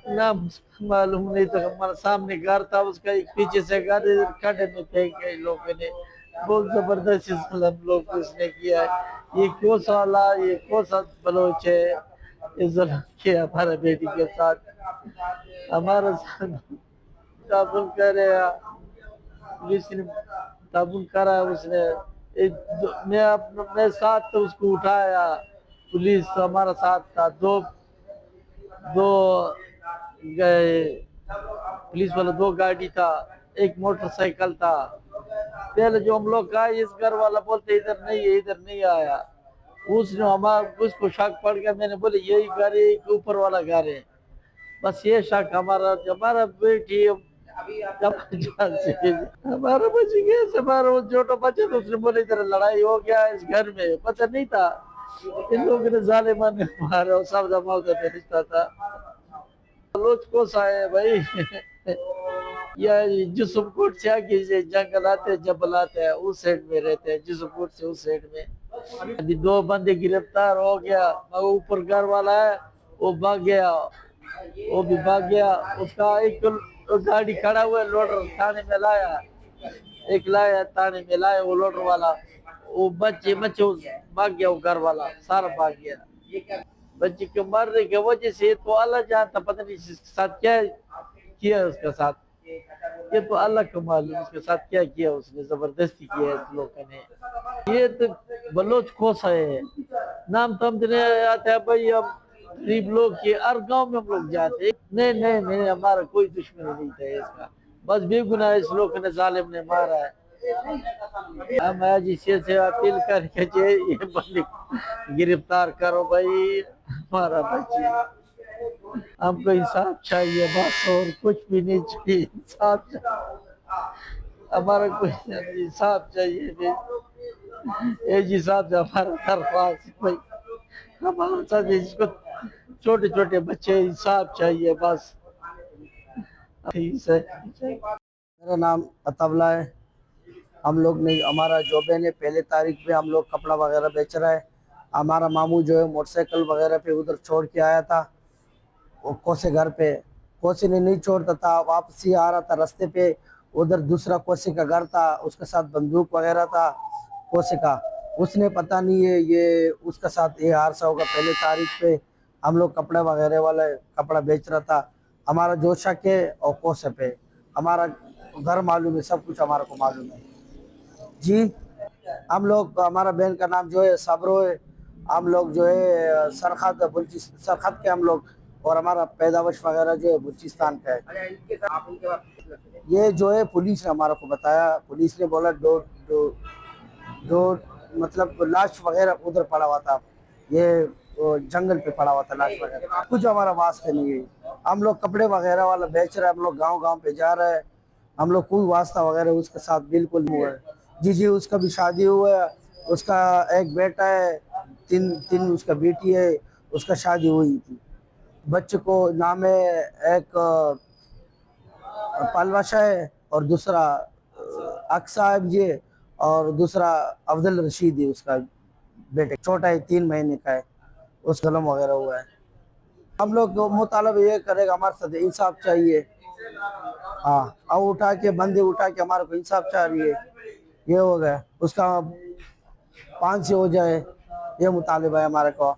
नाम मालूम नहीं था, हमारे सामने घर था उसका, एक पीछे से घर इधर खड्डे में फेंक गए लोगों ने। बहुत जबरदस्ती हम लोग को इसने किया है। ये क्यों साला, ये कौन सा बलोच है, ये जुल्म किया हमारे बेटी के साथ, हमारे साथ ताबुल करे, पुलिस ने ताबुल करा उसने। मैं साथ तो उसको उठाया, पुलिस हमारा साथ था, दो दो गए पुलिस वाला, दो गाड़ी था, एक मोटरसाइकिल था। पहले जो हम लोग का इस घर वाला बोलते इधर नहीं है, इधर नहीं आया। उसने हमारा उसको शक पड़ गया, मैंने बोले यही घर है, एक ऊपर वाला घर है। बस ये शक हमारा, हमारा बेटी हमारा बच्ची कैसे, हमारा वो छोटा बच्चा तो उसने बोले इधर लड़ाई हो गया इस घर में, पता नहीं था इन लोगों ने जालिमान ने मारा, और सब दमाग का रिश्ता था। बलोच को सा है भाई या जिसम कोट से आगे से जंगल आते हैं, जबल आते हैं, उस साइड में रहते हैं, जिसम कोट से उस साइड में। अभी दो बंदे गिरफ्तार हो गया, मगर ऊपर घर वाला है वो भाग गया, वो भी भाग गया। उसका एक गाड़ी खड़ा हुआ है, लोडर थाने में लाया, एक लाया थाने में लाया वो लोडर वाला, वो बच्चे बच्चे भाग गया, वो घर वाला सारा भाग गया। बच्चे के मरने की वजह से तो अल्लाह जानता, पता नहीं इसके साथ क्या किया उसके साथ, ये तो अल्लाह को मालूम उसके साथ क्या किया उसने, जबरदस्ती किया है इस लोगों ने। ये तो बलोच खोसा है, नाम तो हम आता है भाई, हम गरीब लोग के हर गांव में हम लोग जाते। नहीं नहीं नहीं, हमारा कोई दुश्मनी नहीं था इसका, बस बेगुनाह इस लोग ने, जालिम ने मारा है। हम आज इसे से अपील करके ये बंदी गिरफ्तार करो भाई, हमारा बच्ची, हमको इंसाफ चाहिए बस, और कुछ भी नहीं चाहिए, इंसाफ चाहिए हमारा, कुछ इंसाफ चाहिए भाई, एक हिसाब से हमारा दरख्वास्त है भाई, हमारा साथ इसको छोटे छोटे बच्चे, इंसाफ चाहिए बस। ठीक है। मेरा नाम अतावला है। हम लोग ने, हमारा जॉब है, पहले तारीख पे हम लोग कपड़ा वगैरह बेच रहा है। हमारा मामू जो है मोटरसाइकिल वगैरह पे उधर छोड़ के आया था, वो कोसे घर पे, कोसे ने नहीं छोड़ता था, वापसी आ रहा था रास्ते पे, उधर दूसरा कोसे का घर था, उसके साथ बंदूक वगैरह था कोसे का। उसने पता नहीं है ये उसका साथ ये हादसा होगा। पहले तारीख पे हम लोग कपड़े वगैरह वाला कपड़ा बेच रहा था, हमारा जो शक है और कोसे पे हमारा घर मालूम है, सब कुछ हमारा को मालूम है जी। हम लोग, हमारा बहन का नाम जो है सबरो है, हम लोग जो है सरखत सरखत के हम लोग, और हमारा पैदावाश वगैरह जो है बलूचिस्तान का है। ये जो है पुलिस ने हमारा को बताया, पुलिस ने बोला दो दो दो मतलब लाश वगैरह उधर पड़ा हुआ था, ये जंगल पे पड़ा हुआ था लाश वगैरह, कुछ हमारा वास्ता नहीं है। हम लोग कपड़े वगैरह वाला बेच रहे हैं, हम लोग गांव गांव पे जा रहे हैं, हम लोग कोई वास्ता वगैरह उसके साथ बिल्कुल नहीं हुआ है जी। जी उसका भी शादी हुआ है, उसका एक बेटा है, तीन तीन उसका बेटी है, उसका शादी हुई थी। बच्चे को नाम है, एक पालवाशा है, और दूसरा अक साहब जी है, और दूसरा अफजल रशीद है उसका बेटे, छोटा है 3 महीने का है, उस कलम वगैरह हुआ है। हम लोग मुतालब ये करेगा, हमारे साथ इंसाफ चाहिए। हाँ, अब उठा के बंदे उठा के हमारे को इंसाफ चाहिए, ये हो गया उसका 5 से हो जाए, ये मुतालिबा है हमारे को।